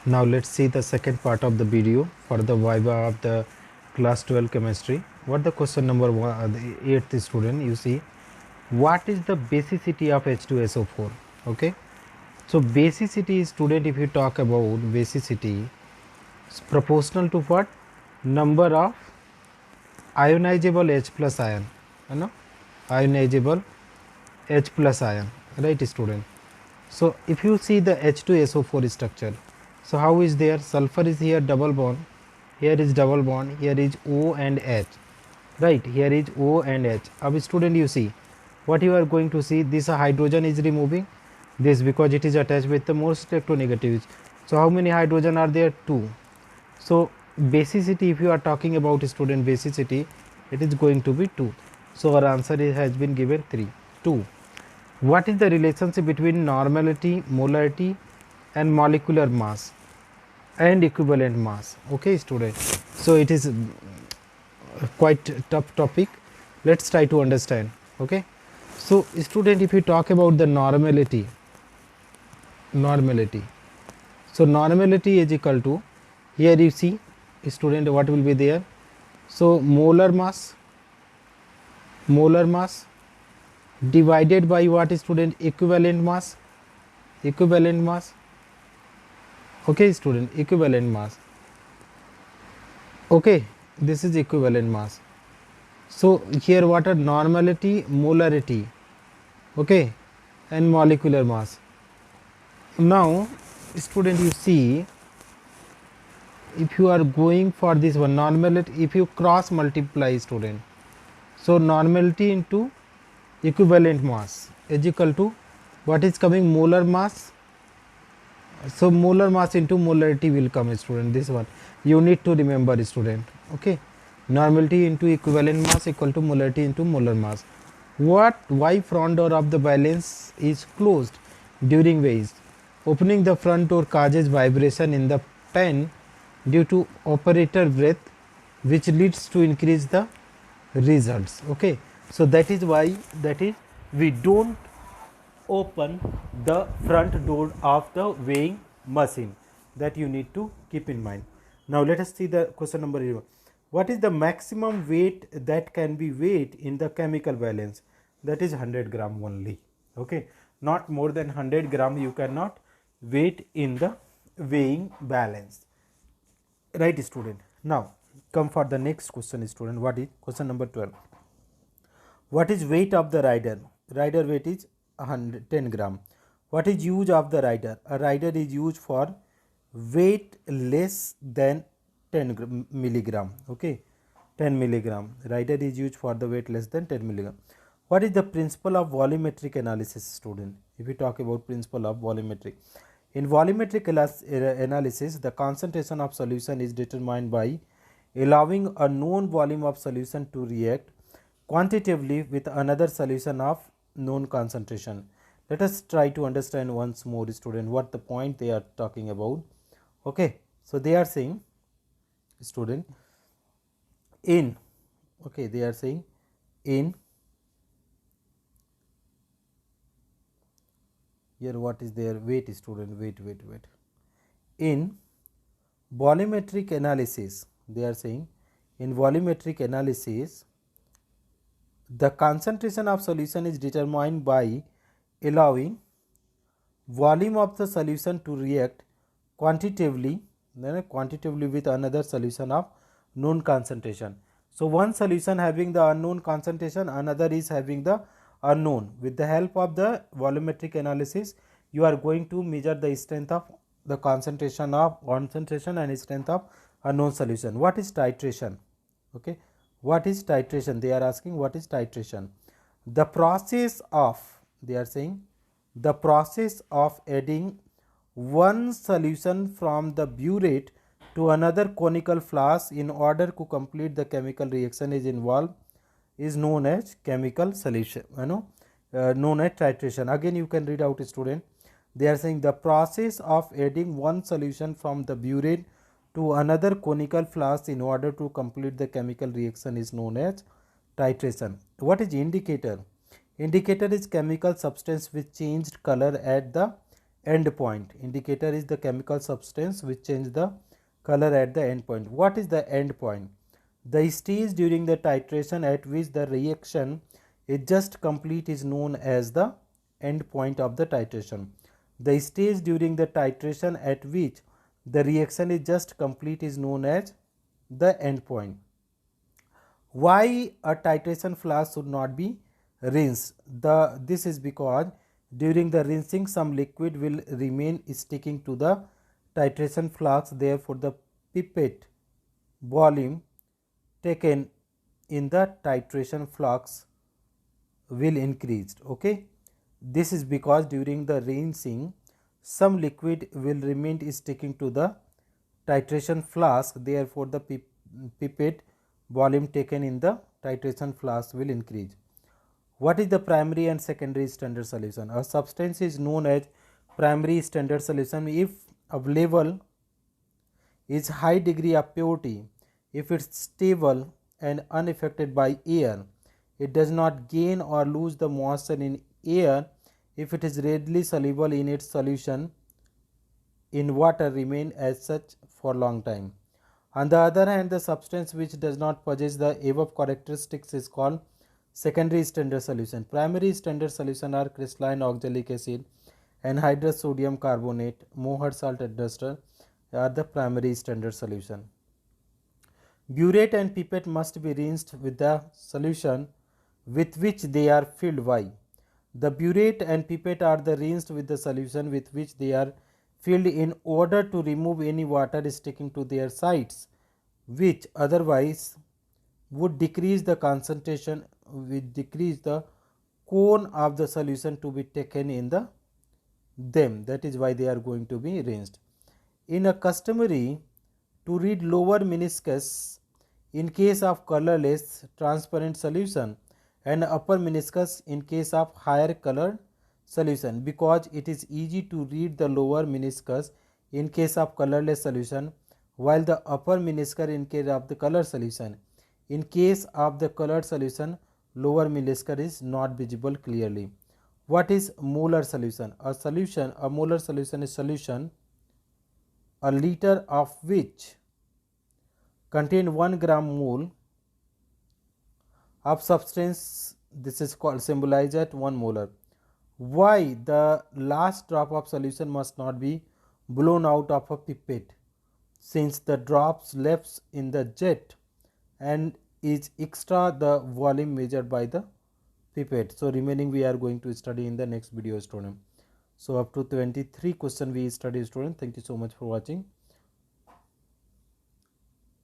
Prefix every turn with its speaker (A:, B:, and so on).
A: Now let's see the second part of the video for the viva of the class 12 chemistry. What the question number one, the 8th student, you see, what is the basicity of H2so4? Okay, so basicity, student, if you talk about basicity, is proportional to what? Number of ionizable H plus ion, you know, ionizable H plus ion, right, student? So if you see the H2so4 structure, so how is there? Sulfur is here double bond, here is double bond, here is O and H, right? Here is O and H. Now student, you see what you are going to see, this hydrogen is removing this because it is attached with the most electronegatives. So how many hydrogen are there? 2. So basicity, if you are talking about student basicity, it is going to be 2. So our answer has been given 3, 2. What is the relationship between normality, molarity and molecular mass and equivalent mass? Okay, student. So it is quite a tough topic. Let's try to understand. Okay. So student, if you talk about the normality, so normality is equal to, here you see, student, what will be there? So molar mass divided by what, student? Equivalent mass. Okay, student, equivalent mass. Okay, this is equivalent mass. So here what are normality, molarity, okay, and molecular mass. Now student, you see, if you are going for this one normality, if you cross multiply, student, so normality into equivalent mass is equal to what is coming? Molar mass. So molar mass into molarity will come, student, this one you need to remember, student. Okay, normality into equivalent mass equal to molarity into molar mass. Why front door of the balance is closed during weighs? Opening the front door causes vibration in the pen due to operator breath, which leads to increase the results. Okay, so that is why we don't open the front door of the weighing machine. That you need to keep in mind. Now let us see the question number 11. What is the maximum weight that can be weighed in the chemical balance? That is 100 gram only. Okay, not more than 100 gram you cannot weight in the weighing balance, right, student? Now come for the next question, student. What is question number 12? What is weight of the rider? Rider weight is 10 gram. What is use of the rider? A rider is used for weight less than 10 milligram. Okay, 10 milligram. Rider is used for the weight less than 10 milligram. What is the principle of volumetric analysis, student? If we talk about principle of volumetric, in volumetric analysis, the concentration of solution is determined by allowing a known volume of solution to react quantitatively with another solution of known concentration. Let us try to understand once more, student, what the point they are talking about. Okay, so they are saying, student, in, okay, they are saying in, here what is their weight, student? Wait. In volumetric analysis, they are saying, in volumetric analysis, the concentration of solution is determined by allowing volume of the solution to react quantitatively with another solution of known concentration. So one solution having the unknown concentration, another is having the unknown. With the help of the volumetric analysis, you are going to measure the strength of the concentration and strength of unknown solution. What is titration? Okay, what is titration? They are asking, what is titration? The process of, they are saying, the process of adding one solution from the burette to another conical flask in order to complete the chemical reaction is known as chemical solution, known as titration. Again you can read out, student. They are saying the process of adding one solution from the burette to another conical flask in order to complete the chemical reaction is known as titration. What is indicator? Indicator is chemical substance which changed color at the end point. Indicator is the chemical substance which change the color at the end point. What is the end point? The stage during the titration at which the reaction is just complete is known as the end point of the titration. The stage during the titration at which the reaction is just complete is known as the end point. Why a titration flask should not be rinsed? This is because during the rinsing some liquid will remain sticking to the titration flask, therefore the pipette volume taken in the titration flask will increase. Okay, this is because during the rinsing some liquid will remain sticking to the titration flask, therefore the pipette volume taken in the titration flask will increase. What is the primary and secondary standard solution? A substance is known as primary standard solution if a level is high degree of purity, if it is stable and unaffected by air, it does not gain or lose the moisture in air, if it is readily soluble in its solution in water, remain as such for long time. On the other hand, the substance which does not possess the above characteristics is called secondary standard solution. Primary standard solution are crystalline oxalic acid, anhydrous sodium carbonate, Mohr salt, etc. are the primary standard solution. Burette and pipette must be rinsed with the solution with which they are filled. Why? The burette and pipette are the rinsed with the solution with which they are filled in order to remove any water sticking to their sides, which otherwise would decrease the concentration, would decrease the cone of the solution to be taken in them. That is why they are going to be rinsed. In a customary to read lower meniscus in case of colorless transparent solution and upper meniscus in case of higher colored solution, because it is easy to read the lower meniscus in case of colorless solution while the upper meniscus in case of the color solution. In case of the colored solution, lower meniscus is not visible clearly. What is molar solution? A molar solution is solution a liter of which contain 1 gram mole of substance. This is called symbolized at 1 molar. Why the last drop of solution must not be blown out of a pipette, since the drops left in the jet and is extra the volume measured by the pipette. So remaining we are going to study in the next video, student. So up to 23 question we study, student. Thank you so much for watching.